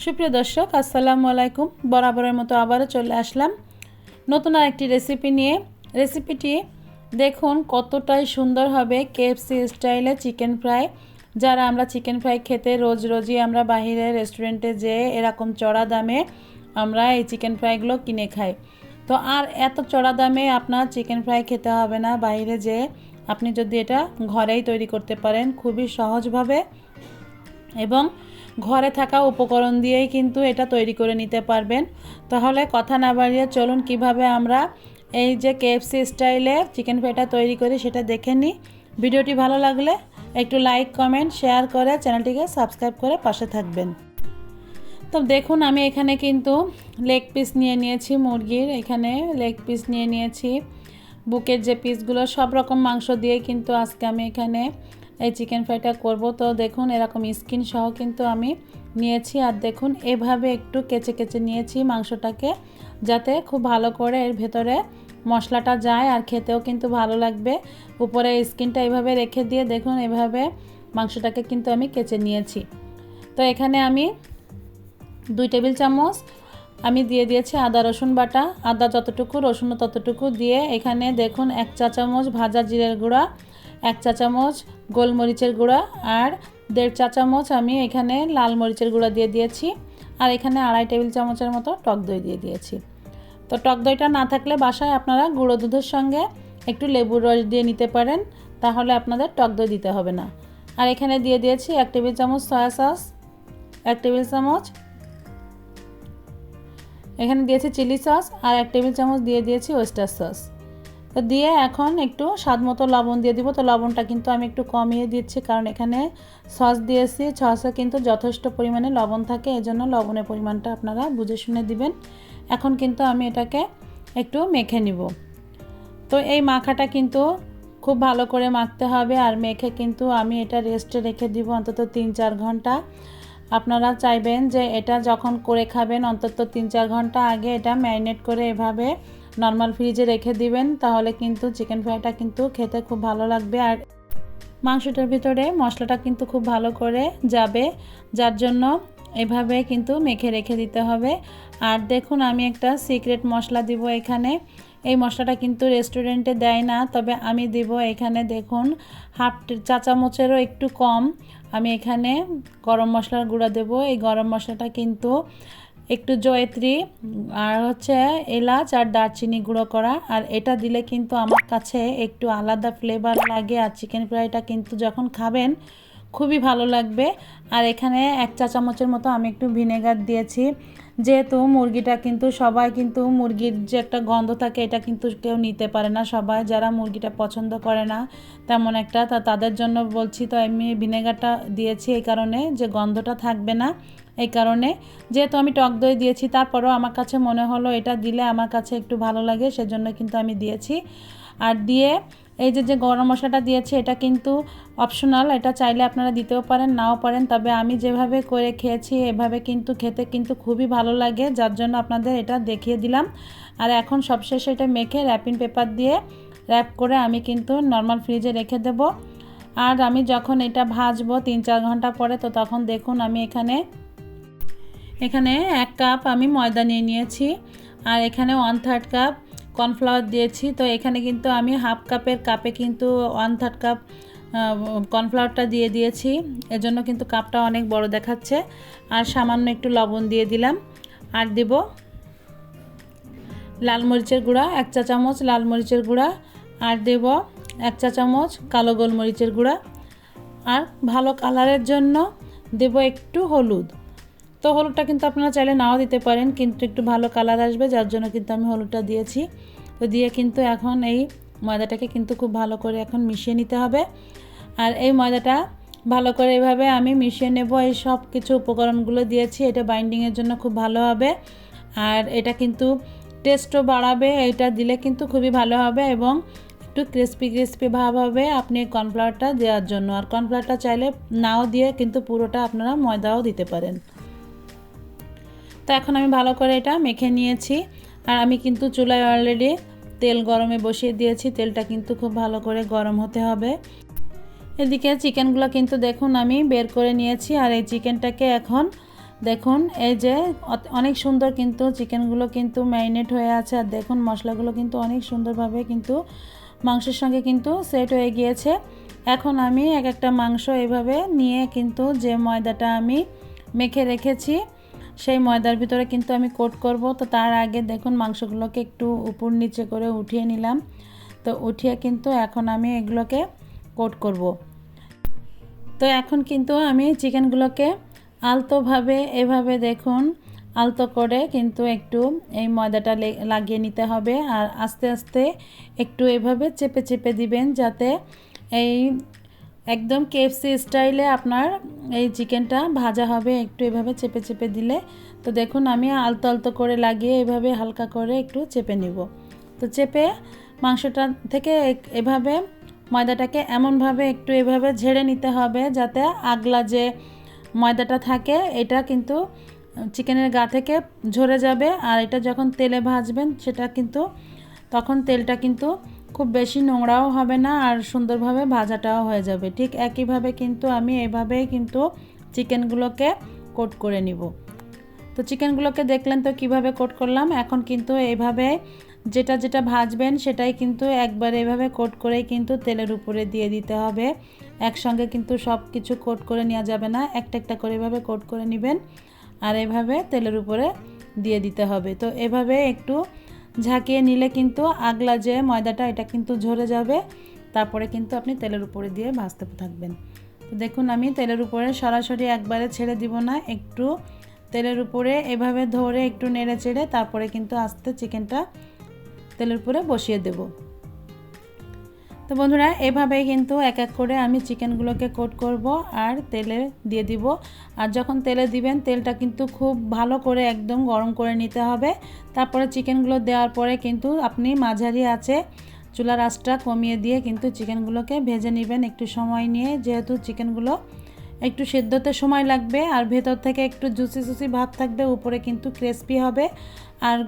সুপ্রিয় দর্শক আসসালামু আলাইকুম। বরাবরের মতো আবারও চলে আসলাম নতুন আরেকটি রেসিপি নিয়ে। রেসিপিটি দেখুন কতটাই সুন্দর হবে, কেএফসি স্টাইলে চিকেন ফ্রাই। যারা আমরা চিকেন ফ্রাই খেতে রোজই আমরা বাইরে রেস্টুরেন্টে যেয়ে এরকম চড়া দামে আমরা এই চিকেন ফ্রাইগুলো কিনে খাই। তো আর এত চড়া দামে আপনার চিকেন ফ্রাই খেতে হবে না বাইরে যেয়ে, আপনি যদি এটা ঘরেই তৈরি করতে পারেন খুবই সহজভাবে এবং ঘরে থাকা উপকরণ দিয়েই কিন্তু এটা তৈরি করে নিতে পারবেন। তাহলে কথা না বাড়িয়ে চলুন কিভাবে আমরা এই যে কেএফসি স্টাইলে চিকেন ফ্রাইটা তৈরি করি সেটা দেখে নিই। ভিডিওটি ভালো লাগলে একটু লাইক কমেন্ট শেয়ার করে চ্যানেলটিকে সাবস্ক্রাইব করে পাশে থাকবেন। তো দেখুন আমি এখানে কিন্তু লেগ পিস নিয়ে নিয়েছি মুরগির, এখানে লেগ পিস নিয়ে নিয়েছি, বুকের যে পিসগুলো সব রকম মাংস দিয়ে কিন্তু আজকে আমি এখানে এই চিকেন ফ্রাইটা করব। তো দেখুন এরকম স্কিন সহ কিন্তু আমি নিয়েছি, আর দেখুন এভাবে একটু কেচে কেচে নিয়েছি মাংসটাকে, যাতে খুব ভালো করে এর ভেতরে মশলাটা যায় আর খেতেও কিন্তু ভালো লাগবে। উপরে স্কিনটা এভাবে রেখে দিয়ে দেখুন এভাবে মাংসটাকে কিন্তু আমি কেচে নিয়েছি। তো এখানে আমি 2 টেবিল চামচ আমি দিয়ে দিয়েছি আদা রসুন বাটা, আদা যতটুকু রসুন ততটুকু দিয়ে এখানে দেখুন 1 চা চামচ ভাজা জিরের গুঁড়া, 1 চা চামচ গোলমরিচের গুঁড়া আর 1.5 চা চামচ আমি এখানে লাল মরিচের গুঁড়া দিয়ে দিয়েছি, আর এখানে 2.5 টেবিল চামচের মতো টক দই দিয়ে দিয়েছি। তো টক দইটা না থাকলে বাসায় আপনারা গুঁড়ো দুধের সঙ্গে একটু লেবুর রস দিয়ে নিতে পারেন, তাহলে আপনাদের টক দই দিতে হবে না। আর এখানে দিয়ে দিয়েছি 1 টেবিল চামচ সয়া সস, 1 টেবিল চামচ এখানে দিয়েছি চিলি সস, আর 1 টেবিল চামচ দিয়ে দিয়েছি ওয়েস্টার সস। তো দিয়ে এখন একটু স্বাদ মতো লবণ দিয়ে দিব। তো লবণটা কিন্তু আমি একটু কমিয়ে দিচ্ছি, কারণ এখানে সস দিয়েছি, সসে কিন্তু যথেষ্ট পরিমাণে লবণ থাকে, এজন্য লবণের পরিমাণটা আপনারা বুঝে শুনে দিবেন। এখন কিন্তু আমি এটাকে একটু মেখে নিব। তো এই মাখাটা কিন্তু খুব ভালো করে মাখতে হবে, আর মেখে কিন্তু আমি এটা রেস্টে রেখে দিব অন্তত 3-4 ঘন্টা। আপনারা চাইবেন যে এটা যখন করে খাবেন অন্তত 3-4 ঘন্টা আগে এটা ম্যারিনেট করে এভাবে নর্মাল ফ্রিজে রেখে দিবেন, তাহলে কিন্তু চিকেন ফ্রাইটা কিন্তু খেতে খুব ভালো লাগবে আর মাংসটার ভিতরে মশলাটা কিন্তু খুব ভালো করে যাবে, যার জন্য এভাবে কিন্তু মেখে রেখে দিতে হবে। আর দেখুন আমি একটা সিক্রেট মশলা দিব এখানে, এই মশলাটা কিন্তু রেস্টুরেন্টে দেয় না, তবে আমি দিব এখানে দেখুন 1/2 চা চামচেরও একটু কম আমি এখানে গরম মশলার গুঁড়া দেব। এই গরম মশলাটা কিন্তু একটু জয়ত্রী আর হচ্ছে এলাচ আর দারচিনি গুঁড়ো করা, আর এটা দিলে কিন্তু আমার কাছে একটু আলাদা ফ্লেভার লাগে, আর চিকেন ফ্রাইটা কিন্তু যখন খাবেন খুবই ভালো লাগবে। আর এখানে 1 চা চামচের মতো আমি একটু ভিনেগার দিয়েছি, যেহেতু মুরগিটা কিন্তু সবাই কিন্তু মুরগির যে একটা গন্ধ থাকে এটা কিন্তু কেউ নিতে পারে না, সবাই যারা মুরগিটা পছন্দ করে না তেমন একটা, তাদের জন্য বলছি। তো আমি ভিনেগারটা দিয়েছি এই কারণে যে গন্ধটা থাকবে না, এই কারণে যেহেতু আমি টক দই দিয়েছি তারপরেও আমার কাছে মনে হলো এটা দিলে আমার কাছে একটু ভালো লাগে, সেজন্য কিন্তু আমি দিয়েছি। আর দিয়ে এই যে গরম মশলাটা দিয়েছি এটা কিন্তু অপশনাল, এটা চাইলে আপনারা দিতেও পারেন নাও পারেন, তবে আমি যেভাবে করে খেয়েছি এভাবে কিন্তু খেতে কিন্তু খুবই ভালো লাগে, যার জন্য আপনাদের এটা দেখিয়ে দিলাম। আর এখন সবশেষে এটা মেখে র্যাপিং পেপার দিয়ে র্যাপ করে আমি কিন্তু নর্মাল ফ্রিজে রেখে দেব। আর আমি যখন এটা ভাজবো 3-4 ঘন্টা পরে, তো তখন দেখুন আমি এখানে 1 কাপ আমি ময়দা নিয়ে নিয়েছি, আর এখানে 1/3 কাপ কর্নফ্লাওয়ার দিয়েছি। তো এখানে কিন্তু আমি 1/2 কাপের কাপে কিন্তু 1/3 কাপ কর্নফ্লাওয়ারটা দিয়ে দিয়েছি, এজন্য কিন্তু কাপটা অনেক বড় দেখাচ্ছে। আর সামান্য একটু লবণ দিয়ে দিলাম, আর দেব লাল মরিচের গুঁড়া 1 চা চামচ লাল মরিচের গুঁড়া, আর দেব 1 চা চামচ কালো গোলমরিচের গুঁড়া, আর ভালো কালারের জন্য দেব একটু হলুদ। তো হলুদটা কিন্তু আপনারা চাইলে নাও দিতে পারেন, কিন্তু একটু ভালো কালার আসবে যার জন্য কিন্তু আমি হলুদটা দিয়েছি। তো দিয়ে কিন্তু এখন এই ময়দাটাকে কিন্তু খুব ভালো করে এখন মিশিয়ে নিতে হবে। আর এই ময়দাটা ভালো করে এভাবে আমি মিশিয়ে নেব, এই সব কিছু উপকরণগুলো দিয়েছি, এটা বাইন্ডিংয়ের জন্য খুব ভালো হবে, আর এটা কিন্তু টেস্টও বাড়াবে, এটা দিলে কিন্তু খুবই ভালো হবে এবং একটু ক্রিস্পি ভাব হবে আপনি কর্নফ্লাওয়ারটা দেওয়ার জন্য। আর কর্নফ্লাওয়ারটা চাইলে নাও দিয়ে কিন্তু পুরোটা আপনারা ময়দাও দিতে পারেন। তো এখন আমি ভালো করে এটা মেখে নিয়েছি, আর আমি কিন্তু চুলায় অলরেডি তেল গরমে বসিয়ে দিয়েছি, তেলটা কিন্তু খুব ভালো করে গরম হতে হবে। এদিকে চিকেনগুলো কিন্তু দেখুন আমি বের করে নিয়েছি, আর এই চিকেনটাকে এখন দেখুন এই যে অনেক সুন্দর কিন্তু চিকেনগুলো কিন্তু ম্যারিনেট হয়ে আছে, আর দেখুন মশলাগুলো কিন্তু অনেক সুন্দরভাবে কিন্তু মাংসের সঙ্গে কিন্তু সেট হয়ে গিয়েছে। এখন আমি এক একটা মাংস এভাবে নিয়ে কিন্তু যে ময়দাটা আমি মেখে রেখেছি সেই ময়দার ভিতরে কিন্তু আমি কোট করব। তো তার আগে দেখুন মাংসগুলোকে একটু উপর নিচে করে উঠিয়ে নিলাম। তো উঠিয়ে কিন্তু এখন আমি এগুলোকে কোট করব। তো এখন কিন্তু আমি চিকেনগুলোকে আলতোভাবে এভাবে দেখুন আলতো করে কিন্তু একটু এই ময়দাটা লাগিয়ে নিতে হবে, আর আস্তে আস্তে একটু এভাবে চেপে চেপে দিবেন যাতে এই একদম কেএফসি স্টাইলে আপনার এই চিকেনটা ভাজা হবে। একটু এভাবে চেপে চেপে দিলে, তো দেখুন আমি আলতো আলতো করে লাগিয়ে এভাবে হালকা করে একটু চেপে নিব। তো চেপে মাংসটা থেকে এভাবে ময়দাটাকে এমনভাবে একটু এভাবে ঝেড়ে নিতে হবে যাতে আগলা যে ময়দাটা থাকে এটা কিন্তু চিকেনের গা থেকে ঝরে যাবে, আর এটা যখন তেলে ভাজবেন সেটা কিন্তু তখন তেলটা কিন্তু খুব বেশি নোংরাও হবে না, আর সুন্দরভাবে ভাজাটাও হয়ে যাবে। ঠিক একইভাবে কিন্তু আমি এভাবেই কিন্তু চিকেনগুলোকে কোট করে নিব। তো চিকেনগুলোকে দেখলেন তো কিভাবে কোট করলাম। এখন কিন্তু এইভাবে যেটা যেটা ভাজবেন সেটাই কিন্তু একবার এভাবে কোট করেই কিন্তু তেলের উপরে দিয়ে দিতে হবে। একসঙ্গে কিন্তু সব কিছু কোট করে নেওয়া যাবে না, একটা একটা করে এভাবে কোট করে নেবেন আর এভাবে তেলের উপরে দিয়ে দিতে হবে। তো এভাবে একটু ঝাঁকিয়ে নিলে কিন্তু আগলা যে ময়দাটা এটা কিন্তু ঝরে যাবে, তারপরে কিন্তু আপনি তেলের উপরে দিয়ে ভাজতে থাকবেন। তো দেখুন আমি তেলের উপরে সরাসরি একবারে ছেড়ে দিব না, একটু তেলের উপরে এভাবে ধরে একটু নেড়ে চেড়ে তারপরে কিন্তু আস্তে চিকেনটা তেলের উপরে বসিয়ে দেব। তো বন্ধুরা এভাবেই কিন্তু এক এক করে আমি চিকেনগুলোকে কোট করব আর তেলে দিয়ে দিব। আর যখন তেলে দিবেন তেলটা কিন্তু খুব ভালো করে একদম গরম করে নিতে হবে। তারপরে চিকেনগুলো দেওয়ার পরে কিন্তু আপনি মাঝারি আঁচে চুলার আঁচটা কমিয়ে দিয়ে কিন্তু চিকেনগুলোকে ভেজে নেবেন একটু সময় নিয়ে, যেহেতু চিকেনগুলো একটু সেদ্ধতে সময় লাগবে আর ভেতর থেকে একটু জুসি জুসি ভাব থাকবে, উপরে কিন্তু ক্রিসপি হবে। আর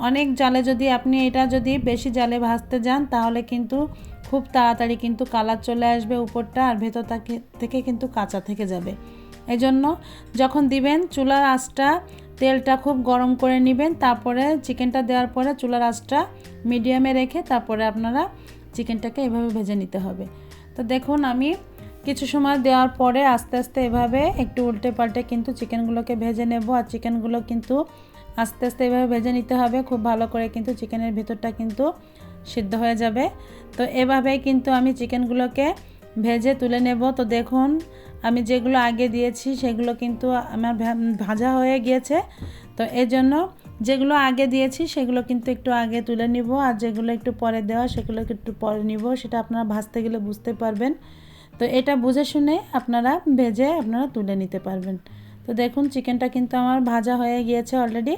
অনেক জালে যদি আপনি এটা যদি বেশি জালে ভাজতে যান তাহলে কিন্তু খুব তাড়াতাড়ি কিন্তু কালার চলে আসবে উপরটা, আর ভেতর থেকে কিন্তু কাঁচা থেকে যাবে। এজন্য যখন দিবেন চুলার আঁচটা তেলটা খুব গরম করে নেবেন, তারপরে চিকেনটা দেওয়ার পরে চুলার আঁচটা মিডিয়ামে রেখে তারপরে আপনারা চিকেনটাকে এভাবে ভেজে নিতে হবে। তো দেখুন আমি কিছু সময় দেওয়ার পরে আস্তে আস্তে এভাবে একটু উল্টে পাল্টে কিন্তু চিকেনগুলোকে ভেজে নেব। আর চিকেনগুলো কিন্তু আস্তে আস্তে এভাবে ভেজে নিতে হবে খুব ভালো করে, কিন্তু চিকেনের ভিতরটা কিন্তু সিদ্ধ হয়ে যাবে। তো এভাবেই কিন্তু আমি চিকেনগুলোকে ভেজে তুলে নেব। তো দেখুন আমি যেগুলো আগে দিয়েছি সেগুলো কিন্তু আমার ভাজা হয়ে গিয়েছে। তো এজন্য যেগুলো আগে দিয়েছি সেগুলো কিন্তু একটু আগে তুলে নিব, আর যেগুলো একটু পরে দেওয়া সেগুলো একটু পরে নিব, সেটা আপনারা ভাজতে গেলে বুঝতে পারবেন। তো এটা বুঝে শুনে আপনারা ভেজে আপনারা তুলে নিতে পারবেন। তো দেখুন চিকেনটা কিন্তু আমার ভাজা হয়ে গিয়েছে অলরেডি।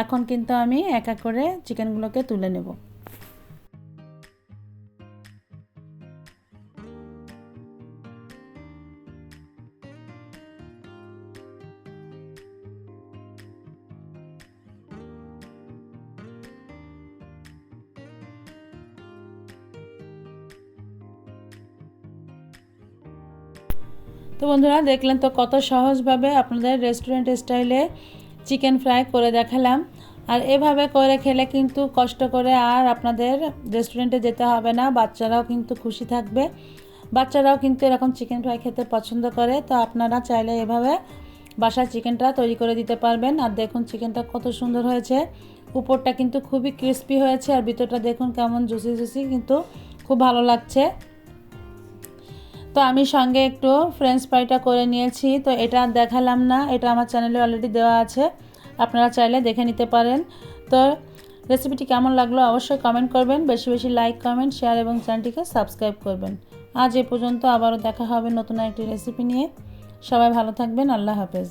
এখন কিন্তু আমি এক এক করে চিকেনগুলোকে তুলে নেব। তো বন্ধুরা দেখলেন তো কত সহজভাবে আপনাদের রেস্টুরেন্ট স্টাইলে চিকেন ফ্রাই করে দেখালাম। আর এভাবে করে খেলে কিন্তু কষ্ট করে আর আপনাদের রেস্টুরেন্টে যেতে হবে না, বাচ্চারাও কিন্তু খুশি থাকবে। বাচ্চারাও কিন্তু এরকম চিকেন ফ্রাই খেতে পছন্দ করে। তো আপনারা চাইলে এভাবে বাসায় চিকেনটা তৈরি করে দিতে পারবেন। আর দেখুন চিকেনটা কত সুন্দর হয়েছে, উপরটা কিন্তু খুবই ক্রিস্পি হয়েছে আর ভিতরটা দেখুন কেমন জুসি জুসি, কিন্তু খুব ভালো লাগছে। তো আমি সঙ্গে একটু ফ্রেঞ্চ ফ্রাইটা করে নিয়েছি, তো এটা দেখালাম না, এটা আমার চ্যানেলে অলরেডি দেওয়া আছে, আপনারা চাইলে দেখে নিতে পারেন। তো রেসিপিটি কেমন লাগলো অবশ্যই কমেন্ট করবেন, বেশি বেশি লাইক কমেন্ট শেয়ার এবং চ্যানেলটিকে সাবস্ক্রাইব করবেন। আজ এ পর্যন্ত, আবারও দেখা হবে নতুন একটি রেসিপি নিয়ে। সবাই ভালো থাকবেন, আল্লাহ হাফেজ।